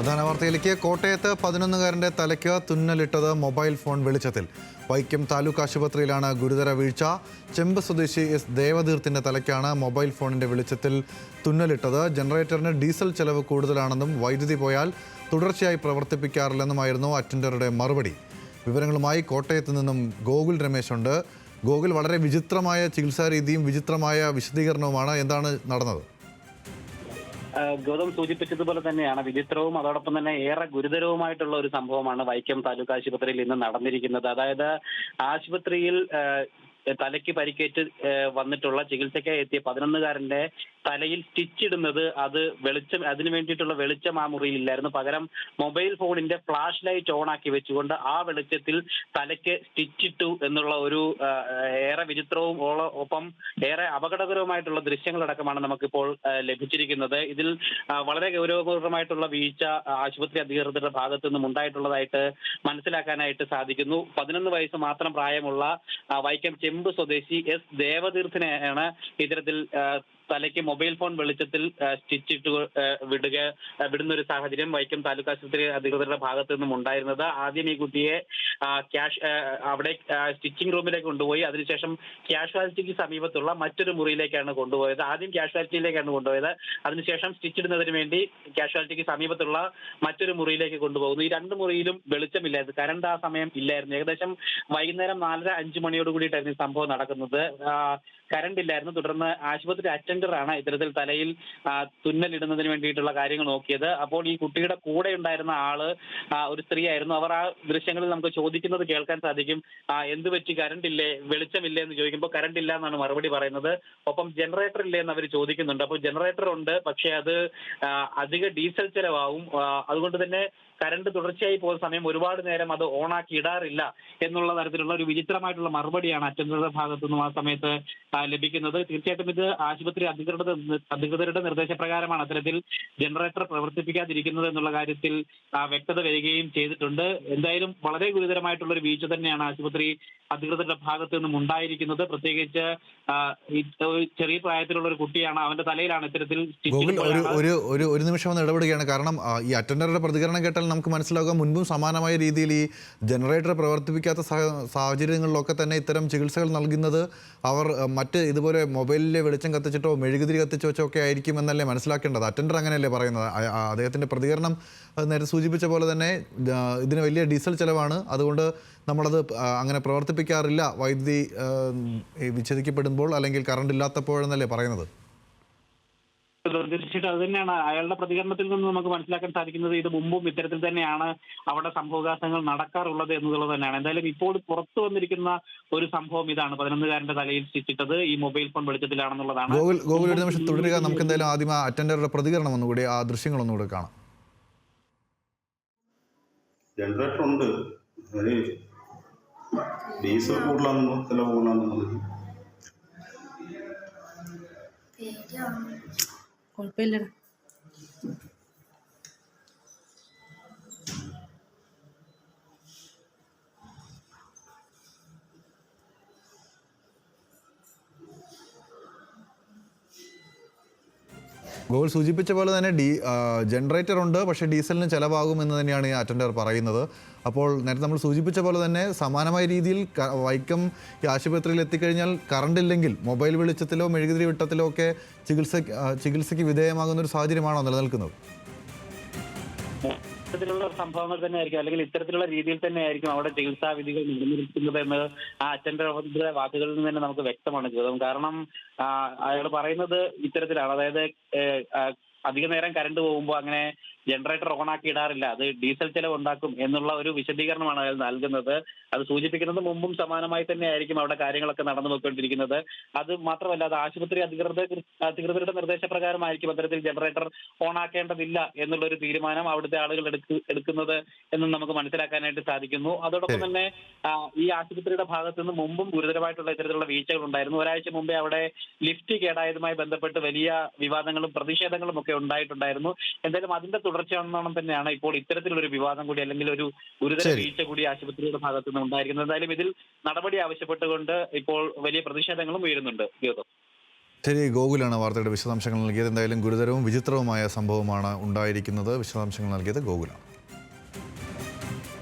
പ്രധാന വാർത്തയിലേക്ക്. കോട്ടയത്ത് 11-കാരന്റെ തലയ്ക്ക് തുന്നലിട്ടത് മൊബൈൽ ഫോൺ വെളിച്ചത്തിൽ. വൈക്കം താലൂക്ക് ആശുപത്രിയിലാണ് ഗുരുതര വീഴ്ച. ചെമ്പ് സ്വദേശി എസ് ദേവതീർത്തിന്റെ തലയ്ക്കാണ് മൊബൈൽ ഫോണിന്റെ വെളിച്ചത്തിൽ തുന്നലിട്ടത്. ജനറേറ്ററിന് ഡീസൽ ചെലവ് കൂടുതലാണെന്നും വൈദ്യുതി പോയാൽ തുടർച്ചയായി പ്രവർത്തിപ്പിക്കാറില്ലെന്നുമായിരുന്നു അറ്റൻഡറുടെ മറുപടി. വിവരങ്ങളുമായി കോട്ടയത്ത് നിന്നും ഗോകുൽ രമേശ് ഉണ്ട്. ഗോകുൽ, വളരെ വിചിത്രമായ ചികിത്സാ രീതിയും വിചിത്രമായ വിശദീകരണവുമാണ്. എന്താണ് നടന്നത്? ഗൗതം സൂചിപ്പിച്ചതുപോലെ തന്നെയാണ് വിചിത്രവും അതോടൊപ്പം തന്നെ ഏറെ ഗുരുതരവുമായിട്ടുള്ള ഒരു സംഭവമാണ് വൈക്കം താലൂക്ക് ആശുപത്രിയിൽ ഇന്ന് നടന്നിരിക്കുന്നത്. അതായത് ആശുപത്രിയിൽ തലയ്ക്ക് പരിക്കേറ്റ് വന്നിട്ടുള്ള ചികിത്സയ്ക്കായി എത്തിയ 11-കാരന്റെ തലയിൽ സ്റ്റിച്ച് ഇടുന്നത് അതിനു വേണ്ടിയിട്ടുള്ള വെളിച്ചം ആ മുറിയിൽ ഇല്ലായിരുന്നു. പകരം മൊബൈൽ ഫോണിന്റെ ഫ്ലാഷ് ലൈറ്റ് ഓൺ ആക്കി വെച്ചുകൊണ്ട് ആ വെളിച്ചത്തിൽ തലയ്ക്ക് സ്റ്റിച്ച് ഇട്ടു എന്നുള്ള ഒരു ഏറെ വിചിത്രവും ഒപ്പം ഏറെ അപകടകരവുമായിട്ടുള്ള ദൃശ്യങ്ങളടക്കമാണ് നമുക്കിപ്പോൾ ലഭിച്ചിരിക്കുന്നത്. ഇതിൽ വളരെ ഗൗരവപൂർവ്വമായിട്ടുള്ള വീഴ്ച ആശുപത്രി അധികൃതരുടെ ഭാഗത്തു നിന്നും ഉണ്ടായിട്ടുള്ളതായിട്ട് മനസ്സിലാക്കാനായിട്ട് സാധിക്കുന്നു. 11 വയസ്സ് മാത്രം പ്രായമുള്ള വൈക്കം ചെമ്പ് സ്വദേശി എസ് ദേവതീർത്ഥനെയാണ് ഇത്തരത്തിൽ തലയ്ക്ക് മൊബൈൽ ഫോൺ വെളിച്ചത്തിൽ സ്റ്റിച്ചിട്ട് വിടുന്ന ഒരു സാഹചര്യം വൈക്കം താലൂക്ക് ആശുപത്രി അധികൃതരുടെ ഭാഗത്തു നിന്നും ഉണ്ടായിരുന്നത്. ആദ്യം ഈ കുട്ടിയെ അവിടെ സ്റ്റിച്ചിങ് റൂമിലേക്ക് കൊണ്ടുപോയി. അതിനുശേഷം കാഷ്വാലിറ്റിക്ക് സമീപത്തുള്ള മറ്റൊരു മുറിയിലേക്കാണ് കൊണ്ടുപോയത്. ആദ്യം കാഷ്വാലിറ്റിയിലേക്കാണ് കൊണ്ടുപോയത്. അതിനുശേഷം സ്റ്റിച്ച് ഇടുന്നതിന് വേണ്ടി കാഷ്വാലിറ്റിക്ക് സമീപത്തുള്ള മറ്റൊരു മുറിയിലേക്ക് കൊണ്ടുപോകുന്നു. ഈ രണ്ട് മുറിയിലും വെളിച്ചമില്ലായിരുന്നു, കറണ്ട് ആ സമയം ഇല്ലായിരുന്നു. ഏകദേശം വൈകുന്നേരം 4:30-5 മണിയോട് കൂടിയിട്ടായിരുന്നു ഈ സംഭവം നടക്കുന്നത്. കറണ്ട് ഇല്ലായിരുന്നു. തുടർന്ന് ആശുപത്രി അറ്റൻഡറാണ് ഇത്തരത്തിൽ തലയിൽ തുന്നലിടുന്നതിന് വേണ്ടിയിട്ടുള്ള കാര്യങ്ങൾ നോക്കിയത്. അപ്പോൾ ഈ കുട്ടിയുടെ കൂടെ ഉണ്ടായിരുന്ന ആള് ഒരു സ്ത്രീ ആയിരുന്നു. അവർ ആ ദൃശ്യങ്ങളിൽ നമുക്ക് ചോദിക്കുന്നത് കേൾക്കാൻ സാധിക്കും. എന്ത് പറ്റി, കറണ്ട് ഇല്ലേ, വെളിച്ചമില്ലേ എന്ന് ചോദിക്കുമ്പോൾ കറണ്ട് ഇല്ല എന്നാണ് മറുപടി പറയുന്നത്. ഒപ്പം ജനറേറ്റർ ഇല്ലേ എന്ന് അവർ ചോദിക്കുന്നുണ്ട്. അപ്പോൾ ജനറേറ്റർ ഉണ്ട്, പക്ഷെ അത് അധിക ഡീസൽ ചെലവാകും. അതുകൊണ്ട് തന്നെ കറണ്ട് തുടർച്ചയായി പോകുന്ന സമയം ഒരുപാട് നേരം അത് ഓണാക്കി ഇടാറില്ല എന്നുള്ള തരത്തിലുള്ള ഒരു വിചിത്രമായിട്ടുള്ള മറുപടിയാണ് അറ്റൻഡറുടെ ഭാഗത്തു നിന്നും ആ സമയത്ത് ലഭിക്കുന്നത്. തീർച്ചയായിട്ടും ഇത് ആശുപത്രി അധികൃതരുടെ നിർദ്ദേശപ്രകാരമാണ് അത്തരത്തിൽ ജനറേറ്റർ പ്രവർത്തിപ്പിക്കാതിരിക്കുന്നത് എന്നുള്ള കാര്യത്തിൽ വ്യക്തത വരികയും ചെയ്തിട്ടുണ്ട്. എന്തായാലും വളരെ ഗുരുതരമായിട്ടുള്ള ഒരു വീഴ്ച തന്നെയാണ് ആശുപത്രി അധികൃതരുടെ ഭാഗത്തു നിന്നും ഉണ്ടായിരിക്കുന്നത്. പ്രത്യേകിച്ച് ചെറിയ പ്രായത്തിലുള്ള ഒരു കുട്ടിയാണ്, അവന്റെ തലയിലാണ് ഇത്തരത്തിൽ ഒരു നിമിഷം ഒന്ന് ഇടപെടുകയാണ്. കാരണം ഈ അറ്റൻഡറുടെ പ്രതികരണം കേട്ടാൽ നമുക്ക് മനസ്സിലാക്കാം, മുൻപും സമാനമായ രീതിയിൽ ഈ ജനറേറ്റർ പ്രവർത്തിപ്പിക്കാത്ത സാഹചര്യങ്ങളിലൊക്കെ തന്നെ ഇത്തരം ചികിത്സകൾ നൽകുന്നത് അവർ മറ്റ് ഇതുപോലെ മൊബൈലിലെ വെളിച്ചം കത്തിച്ചിട്ടോ മെഴുകുതിരി കത്തിച്ചോ ഒക്കെ ആയിരിക്കും എന്നല്ലേ മനസ്സിലാക്കേണ്ടത്. അറ്റൻഡർ അങ്ങനെയല്ലേ പറയുന്നത്. അദ്ദേഹത്തിൻ്റെ പ്രതികരണം നേരത്തെ സൂചിപ്പിച്ച പോലെ തന്നെ ഇതിന് വലിയ ഡീസൽ ചെലവാണ്, അതുകൊണ്ട് നമ്മളത് അങ്ങനെ പ്രവർത്തിപ്പിക്കാറില്ല വൈദ്യുതി വിച്ഛേദിക്കപ്പെടുമ്പോൾ അല്ലെങ്കിൽ കറണ്ട് ഇല്ലാത്തപ്പോഴെന്നല്ലേ പറയുന്നത്. തീർച്ചയായിട്ടും അത് തന്നെയാണ് അയാളുടെ പ്രതികരണത്തിൽ നിന്ന് നമുക്ക് മനസ്സിലാക്കാൻ സാധിക്കുന്നത്. ഇത് മുമ്പും ഇത്തരത്തിൽ തന്നെയാണ് അവിടെ സംഭവവികാസങ്ങൾ നടക്കാറുള്ളത് എന്നുള്ളത് തന്നെയാണ്. എന്തായാലും ഇപ്പോൾ പുറത്തു വന്നിരിക്കുന്ന ഒരു സംഭവം ഇതാണ്, 11-കാരന്റെ തലയിൽ സ്റ്റിച്ചിട്ടത് ഈ മൊബൈൽ ഫോൺ വെളിച്ചത്തിലാണെന്നുള്ളതാണ്. ഗോകുൽ ഒരു നിമിഷം തുടരുക. നമുക്ക് എന്തായാലും ആദ്യം ആ അറ്റൻഡറുടെ പ്രതികരണം ഒന്നുകൂടി, ആ ദൃശ്യങ്ങൾ ഒന്നുകൂടി കാണാം. ജനറേറ്റർ ഉണ്ട്, ഡീസൽ കൂടുതലാണെന്നോ ചിലവ് കൂടുതലാണെന്നോ കുഴപ്പമില്ലടാ. ഗോകുൽ സൂചിപ്പിച്ച പോലെ തന്നെ ജനറേറ്റർ ഉണ്ട്, പക്ഷേ ഡീസലിന് ചിലവാകും എന്ന് തന്നെയാണ് ഈ അറ്റൻഡർ പറയുന്നത്. അപ്പോൾ നേരത്തെ നമ്മൾ സൂചിപ്പിച്ച പോലെ തന്നെ സമാനമായ രീതിയിൽ വൈക്കം ഈ ആശുപത്രിയിൽ എത്തിക്കഴിഞ്ഞാൽ കറണ്ട് ഇല്ലെങ്കിൽ മൊബൈൽ വെളിച്ചത്തിലോ മെഴുകുതിരി വെട്ടത്തിലോ ഒക്കെ ചികിത്സയ്ക്ക് വിധേയമാകുന്ന ഒരു സാഹചര്യമാണോ നിലനിൽക്കുന്നത്? ഇത്തരത്തിലുള്ള സംഭവങ്ങൾ തന്നെ ആയിരിക്കും, അല്ലെങ്കിൽ ഇത്തരത്തിലുള്ള രീതിയിൽ തന്നെ ആയിരിക്കും അവിടെ ചികിത്സാ വിധികൾ നിലനിർത്തുന്നത് എന്ന് ആ അറ്റൻഡറുടെ വാക്കുകളിൽ നിന്ന് തന്നെ നമുക്ക് വ്യക്തമാണ് ചെയ്തത്. കാരണം അയാൾ പറയുന്നത് ഇത്തരത്തിലാണ്, അതായത് അധിക നേരം കറണ്ട് പോകുമ്പോൾ അങ്ങനെ ജനറേറ്റർ ഓണാക്കി ഇടാറില്ല, അത് ഡീസൽ ചെലവ് ഉണ്ടാക്കും എന്നുള്ള ഒരു വിശദീകരണമാണ് അയാൾ നൽകുന്നത്. അത് സൂചിപ്പിക്കുന്നത് മുമ്പും സമാനമായി തന്നെ ആയിരിക്കും അവിടെ കാര്യങ്ങളൊക്കെ നടന്നു പോയിക്കൊണ്ടിരിക്കുന്നത്. അത് മാത്രമല്ല, അത് ആശുപത്രി അധികൃതരുടെ നിർദ്ദേശപ്രകാരമായിരിക്കും അത്തരത്തിൽ ജനറേറ്റർ ഓണാക്കേണ്ടതില്ല എന്നുള്ള ഒരു തീരുമാനം അവിടുത്തെ ആളുകൾ എടുക്കുന്നത് എന്നും നമുക്ക് മനസ്സിലാക്കാനായിട്ട് സാധിക്കുന്നു. അതോടൊപ്പം തന്നെ ഈ ആശുപത്രിയുടെ ഭാഗത്തു നിന്ന് മുമ്പും ഗുരുതരമായിട്ടുള്ള ഇത്തരത്തിലുള്ള വീഴ്ചകൾ ഉണ്ടായിരുന്നു. ഒരാഴ്ച മുമ്പേ അവിടെ ലിഫ്റ്റ് കേടായതുമായി ബന്ധപ്പെട്ട് വലിയ വിവാദങ്ങളും പ്രതിഷേധങ്ങളും ഒക്കെ ഉണ്ടായിട്ടുണ്ടായിരുന്നു. എന്തായാലും അതിന്റെ തുടർച്ചയാണെന്നോണം തന്നെയാണ് ഇപ്പോൾ ഇത്തരത്തിലുള്ള ഒരു വിവാദം കൂടി, അല്ലെങ്കിൽ ഒരു ഗുരുതര വീഴ്ച കൂടി ആശുപത്രിയുടെ ഭാഗത്തു നിന്ന് ഉണ്ടായിരിക്കുന്നത്. എന്തായാലും ഇതിൽ നടപടി ആവശ്യപ്പെട്ടുകൊണ്ട് ഇപ്പോൾ വലിയ പ്രതിഷേധങ്ങളും ഉയരുന്നുണ്ട്. ശരി, ഗോകുലാണ് വാർത്തയുടെ വിശദാംശങ്ങൾ നൽകിയത്. എന്തായാലും ഗുരുതരവും വിചിത്രവുമായ സംഭവമാണ് ഉണ്ടായിരിക്കുന്നത്. വിശദാംശങ്ങൾ നൽകിയത് ഗോകുലാണ്.